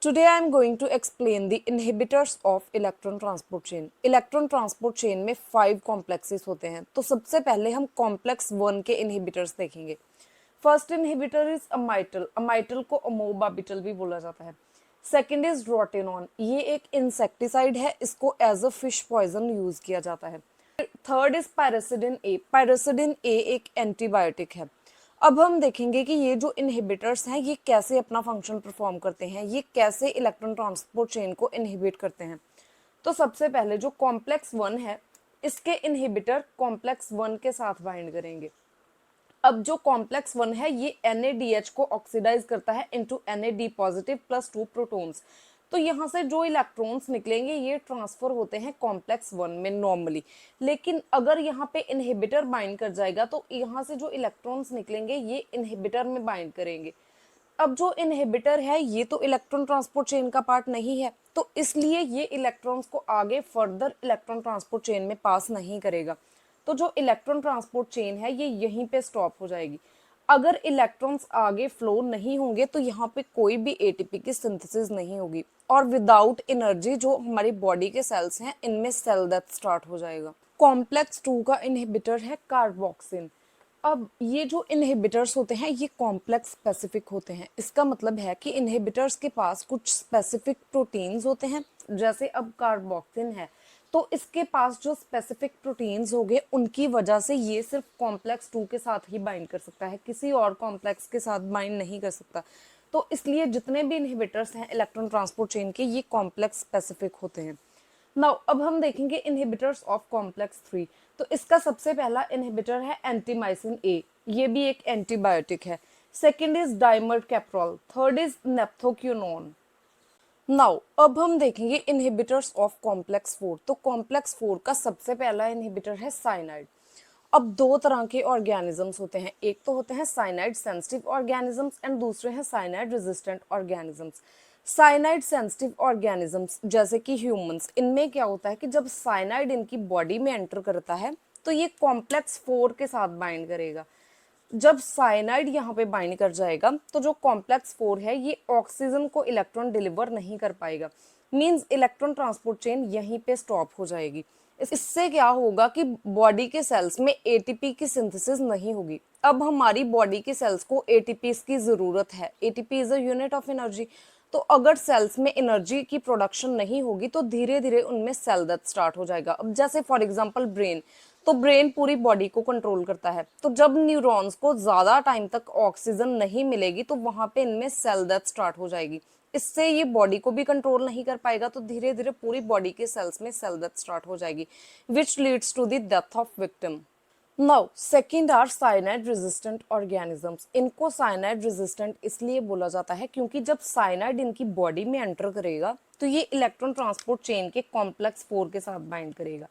Today I am going to explain the inhibitors of electron transport chain. Electron transport chain में 5 complexes होते हैं. तो सबसे पहले हम complex 1 के inhibitors देखेंगे. First inhibitor is amytal. Amytal को amobarbital भी बोला जाता है. Second is rotenone. ये एक insecticide है. इसको as a fish poison use किया जाता है. Third is pyrazidine A. Pyrazidine A एक एंटीबायोटिक है. अब हम देखेंगे कि ये जो इनहिबिटर्स हैं ये कैसे अपना फंक्शन परफॉर्म करते हैं, ये कैसे इलेक्ट्रॉन ट्रांसपोर्ट चेन को इनहिबिट करते हैं. तो सबसे पहले जो कॉम्प्लेक्स 1 है इसके इनहिबिटर कॉम्प्लेक्स 1 के साथ बाइंड करेंगे. अब जो कॉम्प्लेक्स 1 है ये NADH को ऑक्सीडाइज करता है into NAD positive plus 2 protons. तो यहाँ से जो इलेक्ट्रॉन्स निकलेंगे ये ट्रांसफर होते हैं कॉम्प्लेक्स 1 में नॉर्मली. लेकिन अगर यहाँ पे इनहिबिटर बाइंड कर जाएगा तो यहाँ से जो इलेक्ट्रॉन्स निकलेंगे ये इनहिबिटर में बाइंड करेंगे. अब जो इनहिबिटर है ये तो इलेक्ट्रॉन ट्रांसपोर्ट चेन का पार्ट नहीं है, तो इसलिए ये इलेक्ट्रॉन्स को आगे फर्दर इलेक्ट्रॉन ट्रांसपोर्ट चेन में पास नहीं करेगा. तो जो इलेक्ट्रॉन ट्रांसपोर्ट चेन है ये यहीं पे स्टॉप हो जाएगी. अगर इलेक्ट्रॉन्स आगे फ्लो नहीं होंगे तो यहाँ पे कोई भी एटीपी की सिंथेसिस नहीं होगी और विदाउट एनर्जी जो हमारी बॉडी के सेल्स हैं इनमें सेल डेथ स्टार्ट हो जाएगा. कॉम्प्लेक्स 2 का इनहिबिटर है कार्बोक्सिन. अब ये जो इनहिबिटर्स होते हैं ये कॉम्प्लेक्स स्पेसिफिक होते हैं. इसका मतलब है कि इनहिबिटर्स के पास कुछ स्पेसिफिक प्रोटीन्स होते हैं. जैसे अब कार्बोक्सिन है तो इसके पास जो स्पेसिफिक प्रोटीन्स होंगे उनकी वजह से ये सिर्फ कॉम्प्लेक्स 2 के साथ ही बाइंड कर सकता है, किसी और कॉम्प्लेक्स के साथ बाइंड नहीं कर सकता. तो इसलिए जितने भी इनहिबिटर्स हैं इलेक्ट्रॉन ट्रांसपोर्ट चेन के ये कॉम्प्लेक्स स्पेसिफिक होते हैं. नाउ अब हम देखेंगे इनहिबिटर्स ऑफ कॉम्प्लेक्स 3. तो इसका सबसे पहला इनहिबिटर है एंटीमाइसिन ए. ये भी एक एंटीबायोटिक है. Second is dimercaprol. Third is naphthoquinone. Now अब हम देखेंगे इनहिबिटर्स ऑफ कॉम्प्लेक्स 4. तो कॉम्प्लेक्स 4 का सबसे पहला इनहिबिटर है साइनाइड. अब दो तरह के ऑर्गेनिजम्स होते हैं, एक तो होते हैं साइनाइड सेंसिटिव ऑर्गेनिजम्स एंड दूसरे हैं cyanide resistant organisms. Cyanide sensitive organisms जैसे कि ह्यूमंस, इनमें क्या होता है कि जब साइनाइड इनकी बॉडी में एंटर करता है तो ये कॉम्प्लेक्स 4 के साथ बाइंड करेगा. जब साइनाइड यहाँ पे बाइंड कर जाएगा तो जो कॉम्प्लेक्स 4 है ये ऑक्सीजन को इलेक्ट्रॉन डिलीवर नहीं कर पाएगा. मींस इलेक्ट्रॉन ट्रांसपोर्ट चेन यहीं पे स्टॉप हो जाएगी. इससे क्या होगा कि बॉडी के सेल्स में एटीपी की सिंथेसिस नहीं होगी. अब हमारी बॉडी के सेल्स को एटीपी की जरूरत है. ATP is a unit of energy. तो अगर सेल्स में एनर्जी की प्रोडक्शन नहीं होगी तो धीरे धीरे उनमें सेल डेथ स्टार्ट हो जाएगा. अब जैसे फॉर एग्जांपल ब्रेन, तो ब्रेन पूरी बॉडी को कंट्रोल करता है. तो जब न्यूरॉन्स को ज्यादा टाइम तक ऑक्सीजन नहीं मिलेगी तो वहां पे इनमें सेल डेथ स्टार्ट हो जाएगी. इससे ये बॉडी को भी कंट्रोल नहीं कर पाएगा तो धीरे धीरे पूरी बॉडी के सेल्स में सेल डेथ स्टार्ट हो जाएगी, which leads to the death of victim. Now second are cyanide resistant organisms. इनको साइनाइड रेजिस्टेंट इसलिए बोला जाता है क्योंकि जब साइनाइड इनकी बॉडी में एंटर करेगा तो ये इलेक्ट्रॉन ट्रांसपोर्ट चेन के कॉम्प्लेक्स 4 के साथ बाइंड करेगा.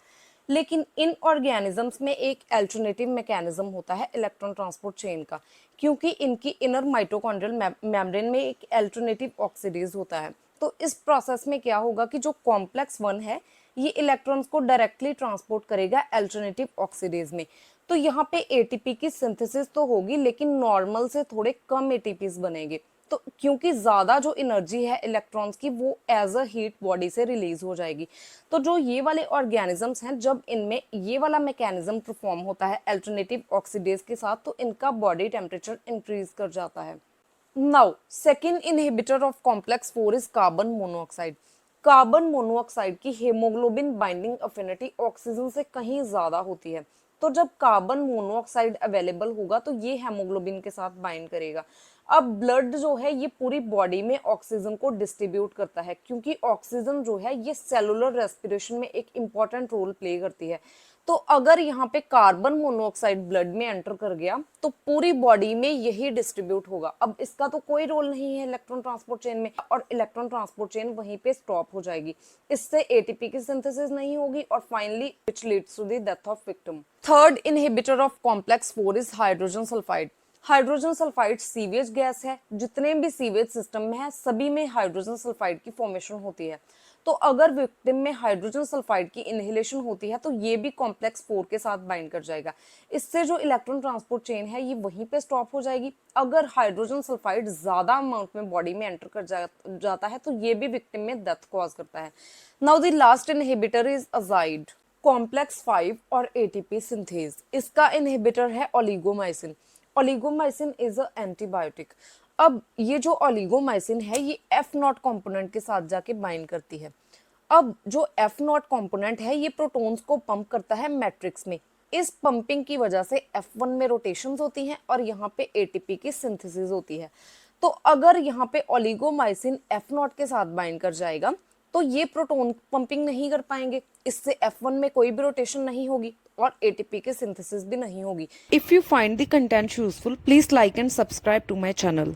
लेकिन इन ऑर्गेनिजम्स में एक अल्टरनेटिव मैकेनिज्म होता है इलेक्ट्रॉन ट्रांसपोर्ट चेन का, क्योंकि इनकी इनर माइटोकॉन्ड्रियल मेम्ब्रेन में एक अल्टरनेटिव ऑक्सीडेज होता है. तो इस प्रोसेस में क्या होगा कि जो कॉम्प्लेक्स 1 है ये इलेक्ट्रॉन्स को डायरेक्टली ट्रांसपोर्ट करेगा अल्टरनेटिव ऑक्सीडेज में. तो यहाँ पे एटीपी की सिंथेसिस तो होगी लेकिन नॉर्मल से थोड़े कम एटीपीज बनेंगे. तो क्योंकि ज्यादा जो एनर्जी है इलेक्ट्रॉन्स की वो एज अ हीट बॉडी से रिलीज हो जाएगी. तो जो ये वाले ऑर्गेनिजम्स हैं जब इनमें ये वाला मैकेनिज्म परफॉर्म होता है अल्टरनेटिव ऑक्सीडेज के साथ तो इनका बॉडी टेम्परेचर इंक्रीज कर जाता है. Now second inhibitor of complex 4 is carbon monoxide. Carbon monoxide की हेमोग्लोबिन बाइंडिंग अफिनिटी ऑक्सीजन से कहीं ज्यादा होती है. तो जब कार्बन मोनोऑक्साइड अवेलेबल होगा तो ये हेमोग्लोबिन के साथ बाइंड करेगा. अब ब्लड जो है ये पूरी बॉडी में ऑक्सीजन को डिस्ट्रीब्यूट करता है क्योंकि ऑक्सीजन जो है ये सेलुलर रेस्पिरेशन में एक इंपॉर्टेंट रोल प्ले करती है. तो अगर यहाँ पे कार्बन मोनोऑक्साइड ब्लड में एंटर कर गया तो पूरी बॉडी में यही डिस्ट्रीब्यूट होगा. अब इसका तो कोई रोल नहीं है इलेक्ट्रॉन ट्रांसपोर्ट चेन में और इलेक्ट्रॉन ट्रांसपोर्ट चेन वहीं पे स्टॉप हो जाएगी. इससे एटीपी की सिंथेसिस नहीं होगी और finally which leads to the death of victim. Third inhibitor of complex 4 is hydrogen sulphide. Hydrogen sulphide sewage gas है. जितने भी सीवेज सिस्टम में है सभी में हाइड्रोजन सल्फाइड की फॉर्मेशन होती है. तो अगर विक्टिम में हाइड्रोजन सल्फाइड की इनहेलेशन होती है तो ये भी कॉम्प्लेक्स 4 के साथ बाइंड कर जाएगा। इससे जो इलेक्ट्रॉन ट्रांसपोर्ट चेन है ये वहीं पे स्टॉप हो जाएगी। अगर हाइड्रोजन सल्फाइड ज़्यादा अमाउंट में बॉडी में एंटर कर जाता है तो ये भी विक्टिम में डेथ कॉज करता है। Now the last inhibitor is azide, complex 5 और एटीपी सिंथेज। इसका इनहिबिटर है ओलिगोमाइसिन। ओलिगोमाइसिन इज अ एंटीबायोटिक। अब ये जो ओलिगोमाइसिन है ये एफ नॉट कंपोनेंट के साथ जाके बाइंड करती है। अब जो एफ नॉट कंपोनेंट है ये प्रोटॉन्स को पंप करता है मैट्रिक्स में। इस पंपिंग की वजह से F1 में रोटेशंस होती हैं और यहाँ पे एटीपी की सिंथेसिस होती है। तो अगर यहाँ पे ओलिगोमाइसिन एफ नॉट के साथ बाइंड कर जाएगा तो ये प्रोटॉन पंपिंग नहीं कर पाएंगे, इससे F1 में कोई भी रोटेशन नहीं होगी और एटीपी की सिंथेसिस भी नहीं होगी। If you find the content useful please like and subscribe to my channel.